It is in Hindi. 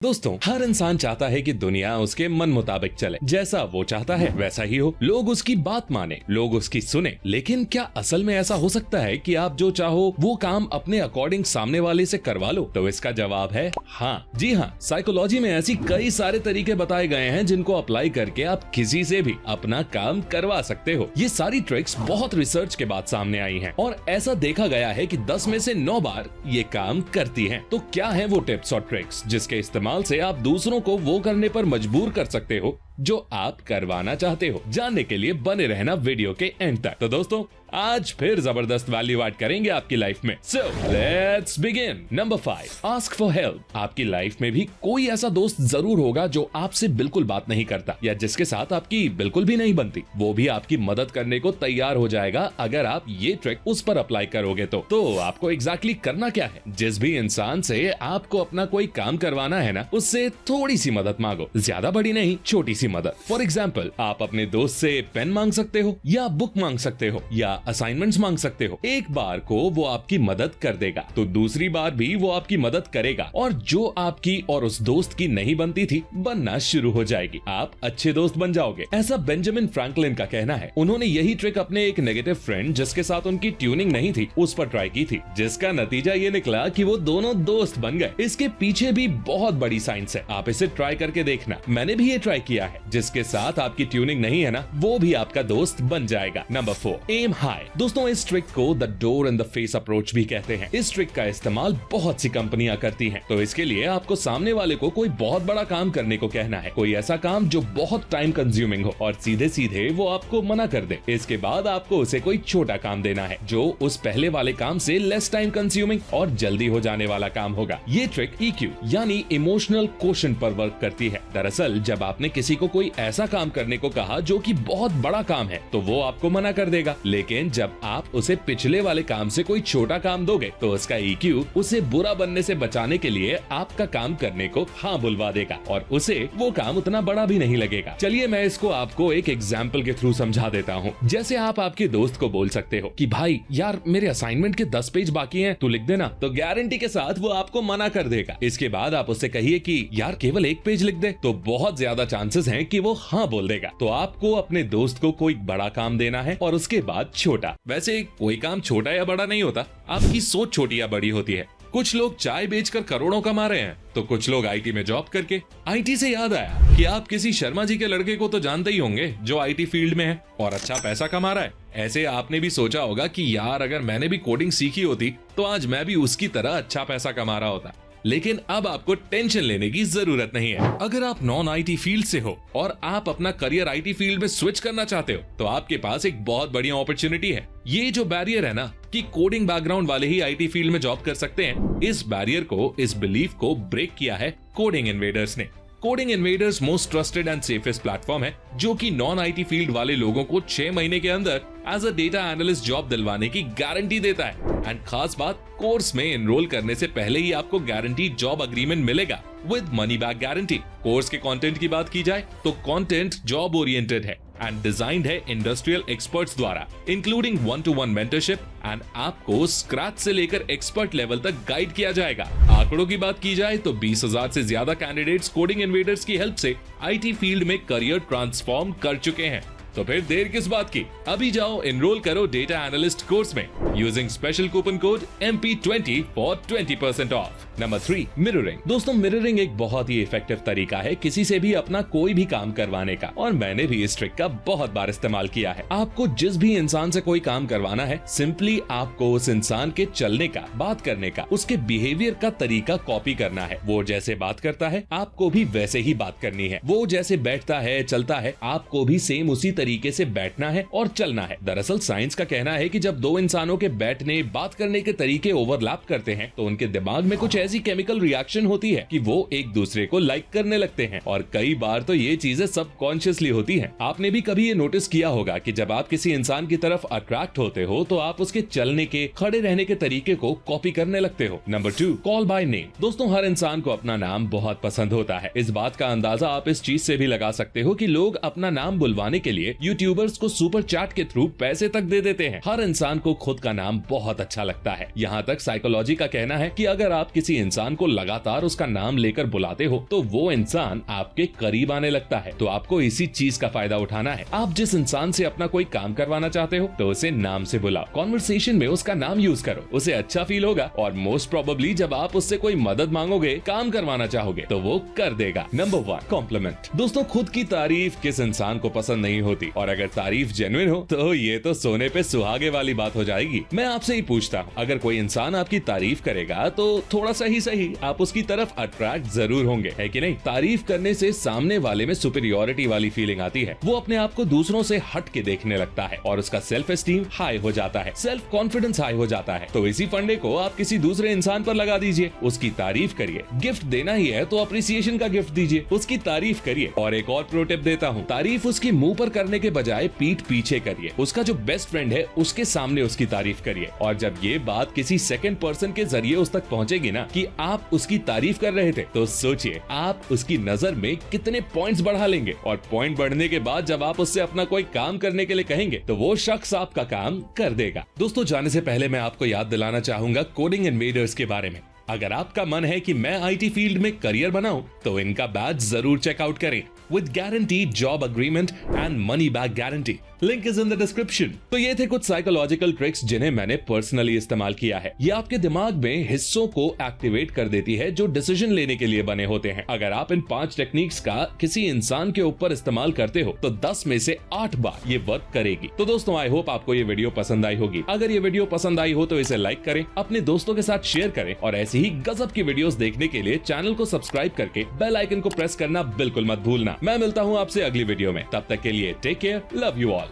दोस्तों, हर इंसान चाहता है कि दुनिया उसके मन मुताबिक चले, जैसा वो चाहता है वैसा ही हो, लोग उसकी बात माने, लोग उसकी सुने। लेकिन क्या असल में ऐसा हो सकता है कि आप जो चाहो वो काम अपने अकॉर्डिंग सामने वाले से करवा लो? तो इसका जवाब है हाँ। जी हाँ, साइकोलॉजी में ऐसी कई सारे तरीके बताए गए हैं जिनको अप्लाई करके आप किसी से भी अपना काम करवा सकते हो। ये सारी ट्रिक्स बहुत रिसर्च के बाद सामने आई हैं और ऐसा देखा गया है कि 10 में से 9 बार ये काम करती हैं। तो क्या है वो टिप्स और ट्रिक्स जिसके इस्तेमाल से आप दूसरों को वो करने पर मजबूर कर सकते हो जो आप करवाना चाहते हो? जानने के लिए बने रहना वीडियो के एंड तक। तो दोस्तों, आज फिर जबरदस्त वैल्यू ऐड करेंगे आपकी लाइफ में। So let's begin. Number 5, ask for help. आपकी लाइफ में भी कोई ऐसा दोस्त जरूर होगा जो आपसे बिल्कुल बात नहीं करता या जिसके साथ आपकी बिल्कुल भी नहीं बनती। वो भी आपकी मदद करने को तैयार हो जाएगा अगर आप ये ट्रिक उस पर अप्लाई करोगे तो आपको एग्जैक्टली करना क्या है? जिस भी इंसान से आपको अपना कोई काम करवाना है ना, उससे थोड़ी सी मदद मांगो, ज्यादा बड़ी नहीं, छोटी सी मदद। फॉर एग्जाम्पल, आप अपने दोस्त से पेन मांग सकते हो या बुक मांग सकते हो या असाइनमेंट्स मांग सकते हो। एक बार को वो आपकी मदद कर देगा तो दूसरी बार भी वो आपकी मदद करेगा और जो आपकी और उस दोस्त की नहीं बनती थी, बनना शुरू हो जाएगी। आप अच्छे दोस्त बन जाओगे। ऐसा बेंजामिन फ्रैंकलिन का कहना है। उन्होंने यही ट्रिक अपने एक नेगेटिव फ्रेंड जिसके साथ उनकी ट्यूनिंग नहीं थी उस पर ट्राई की थी, जिसका नतीजा ये निकला कि वो दोनों दोस्त बन गए। इसके पीछे भी बहुत बड़ी साइंस है, आप इसे ट्राई करके देखना। मैंने भी ये ट्राई किया है। जिसके साथ आपकी ट्यूनिंग नहीं है ना, वो भी आपका दोस्त बन जाएगा। Number 4, aim high. दोस्तों, इस ट्रिक को the door in the face approach भी कहते हैं। इस ट्रिक का इस्तेमाल बहुत सी कंपनियां करती हैं। तो इसके लिए आपको सामने वाले को कोई बहुत बड़ा काम करने को कहना है, कोई ऐसा काम जो बहुत टाइम कंज्यूमिंग हो और सीधे सीधे वो आपको मना कर दे। इसके बाद आपको उसे कोई छोटा काम देना है जो उस पहले वाले काम से लेस टाइम कंज्यूमिंग और जल्दी हो जाने वाला काम होगा। ये ट्रिक EQ यानी इमोशनल क्वोशंट पर वर्क करती है। दरअसल जब आपने किसी को कोई ऐसा काम करने को कहा जो कि बहुत बड़ा काम है तो वो आपको मना कर देगा, लेकिन जब आप उसे पिछले वाले काम से कोई छोटा काम दोगे तो उसका EQ उसे बुरा बनने से बचाने के लिए आपका काम करने को हाँ बुलवा देगा और उसे वो काम उतना बड़ा भी नहीं लगेगा। चलिए मैं इसको आपको एक एग्जाम्पल के थ्रू समझा देता हूँ। जैसे आप आपके दोस्त को बोल सकते हो कि भाई यार, मेरे असाइनमेंट के 10 पेज बाकी हैं, तू लिख देना। तो गारंटी के साथ वो आपको मना कर देगा। इसके बाद आप उससे कहिए कि यार केवल 1 पेज लिख दे, तो बहुत ज्यादा चांसेस हैं कि वो हाँ बोल देगा। तो आपको अपने दोस्त को कोई बड़ा काम देना है और उसके बाद छोटा। वैसे कोई काम छोटा या बड़ा नहीं होता, आपकी सोच छोटी या बड़ी होती है। कुछ लोग चाय बेचकर करोड़ों कमा रहे हैं तो कुछ लोग IT में जॉब करके। IT से याद आया कि आप किसी शर्मा जी के लड़के को तो जानते ही होंगे जो IT फील्ड में है और अच्छा पैसा कमा रहा है। ऐसे आपने भी सोचा होगा कि यार अगर मैंने भी कोडिंग सीखी होती तो आज मैं भी उसकी तरह अच्छा पैसा कमा रहा होता। लेकिन अब आपको टेंशन लेने की जरूरत नहीं है। अगर आप नॉन IT फील्ड से हो और आप अपना करियर IT फील्ड में स्विच करना चाहते हो तो आपके पास एक बहुत बढ़िया अपॉर्चुनिटी है। ये जो बैरियर है ना कि कोडिंग बैकग्राउंड वाले ही IT फील्ड में जॉब कर सकते हैं, इस बैरियर को, इस बिलीफ को ब्रेक किया है कोडिंग इन्वेडर्स ने। Coding invaders most trusted and safest platform है जो कि नॉन IT फील्ड वाले लोगों को 6 महीने के अंदर as a data analyst job दिलवाने की गारंटी देता है। एंड खास बात, कोर्स में एनरोल करने से पहले ही आपको गारंटी जॉब अग्रीमेंट मिलेगा with money back guarantee. Course के कंटेंट की बात की जाए तो कंटेंट जॉब ओरिएंटेड है एंड डिजाइन्ड है इंडस्ट्रियल एक्सपर्ट्स द्वारा, इंक्लूडिंग 1-to-1 मेंटरशिप एंड आपको स्क्रैच से लेकर एक्सपर्ट लेवल तक गाइड किया जाएगा। आंकड़ों की बात की जाए तो 20,000 से ज्यादा कैंडिडेट्स कोडिंग इन्वेडर्स की हेल्प से IT फील्ड में करियर ट्रांसफॉर्म कर चुके हैं। तो फिर देर किस बात की, अभी जाओ एनरोल करो डेटा एनालिस्ट कोर्स में using special coupon code MP20 for 20% of. Number 3, mirroring. दोस्तों, मिररिंग एक बहुत ही इफेक्टिव तरीका है किसी से भी अपना कोई भी काम करवाने का और मैंने भी इस ट्रिक का बहुत बार इस्तेमाल किया है। आपको जिस भी इंसान से कोई काम करवाना है, सिंपली आपको उस इंसान के चलने का, बात करने का, उसके बिहेवियर का तरीका कॉपी करना है। वो जैसे बात करता है आपको भी वैसे ही बात करनी है। वो जैसे बैठता है, चलता है, आपको भी सेम उसी तरीके से बैठना है और चलना है। दरअसल साइंस का कहना है कि जब दो इंसानों के बैठने, बात करने के तरीके ओवरलैप करते हैं तो उनके दिमाग में कुछ ऐसी केमिकल रिएक्शन होती है कि वो एक दूसरे को लाइक करने लगते हैं और कई बार तो ये चीजें सबकॉन्शियसली होती हैं। आपने भी कभी ये नोटिस किया होगा कि जब आप किसी इंसान की तरफ अट्रैक्ट होते हो तो आप उसके चलने के, खड़े रहने के तरीके को कॉपी करने लगते हो। Number 2, call by name. दोस्तों, हर इंसान को अपना नाम बहुत पसंद होता है। इस बात का अंदाजा आप इस चीज से भी लगा सकते हो कि लोग अपना नाम बुलवाने के लिए यूट्यूबर्स को सुपर चैट के थ्रू पैसे तक दे देते हैं। हर इंसान को खुद का नाम बहुत अच्छा लगता है। यहाँ तक साइकोलॉजी का कहना है कि अगर आप किसी इंसान को लगातार उसका नाम लेकर बुलाते हो तो वो इंसान आपके करीब आने लगता है। तो आपको इसी चीज का फायदा उठाना है। आप जिस इंसान से अपना कोई काम करवाना चाहते हो तो उसे नाम से बुलाओ, कॉन्वर्सेशन में उसका नाम यूज करो, उसे अच्छा फील होगा और मोस्ट प्रोबेबली जब आप उससे कोई मदद मांगोगे, काम करवाना चाहोगे तो वो कर देगा। Number 1, compliment. दोस्तों, खुद की तारीफ किस इंसान को पसंद नहीं होती, और अगर तारीफ जेन्युइन हो तो ये तो सोने पे सुहागे वाली बात हो जाएगी। मैं आपसे ही पूछता हूँ, अगर कोई इंसान आपकी तारीफ करेगा तो थोड़ा सा ही सही आप उसकी तरफ अट्रैक्ट जरूर होंगे, है कि नहीं? तारीफ करने से सामने वाले में सुपीरियोरिटी वाली फीलिंग आती है। वो अपने आप को दूसरों से हट के देखने लगता है और उसका सेल्फ एस्टीम हाई हो जाता है, सेल्फ कॉन्फिडेंस हाई हो जाता है। तो इसी फंडे को आप किसी दूसरे इंसान पर लगा दीजिए, उसकी तारीफ करिए। गिफ्ट देना ही है तो अप्रिसिएशन का गिफ्ट दीजिए, उसकी तारीफ करिए। और एक और प्रो टिप देता हूँ, तारीफ उसकी मुंह पर करने के बजाय पीठ पीछे करिए। उसका जो बेस्ट फ्रेंड है उसके सामने उसकी तारीफ करिए। और जब ये बात किसी सेकंड पर्सन के जरिए उस तक पहुंचेगी ना कि आप उसकी तारीफ कर रहे थे, तो सोचिए आप उसकी नजर में कितने पॉइंट्स बढ़ा लेंगे। और पॉइंट बढ़ने के बाद जब आप उससे अपना कोई काम करने के लिए कहेंगे तो वो शख्स आपका काम कर देगा। दोस्तों, जाने से पहले मैं आपको याद दिलाना चाहूंगा कोडिंग इन्वेडर्स के बारे में। अगर आपका मन है कि मैं आईटी फील्ड में करियर बनाऊं तो इनका बैच जरूर चेकआउट करें। With guaranteed job agreement and money back guarantee. Link is in the description. तो ये थे कुछ साइकोलॉजिकल ट्रिक्स जिन्हें मैंने पर्सनली इस्तेमाल किया है। ये आपके दिमाग में हिस्सों को एक्टिवेट कर देती है जो डिसीजन लेने के लिए बने होते हैं। अगर आप इन 5 टेक्निक्स का किसी इंसान के ऊपर इस्तेमाल करते हो तो 10 में से 8 बार ये वर्क करेगी। तो दोस्तों, आई होप आपको ये वीडियो पसंद आई होगी। अगर ये वीडियो पसंद आई हो तो इसे लाइक करें, अपने दोस्तों के साथ शेयर करें और ऐसी ही गजब की वीडियोस देखने के लिए चैनल को सब्सक्राइब करके बेल आइकन को प्रेस करना बिल्कुल मत भूलना। मैं मिलता हूँ आपसे अगली वीडियो में, तब तक के लिए take care, love you all.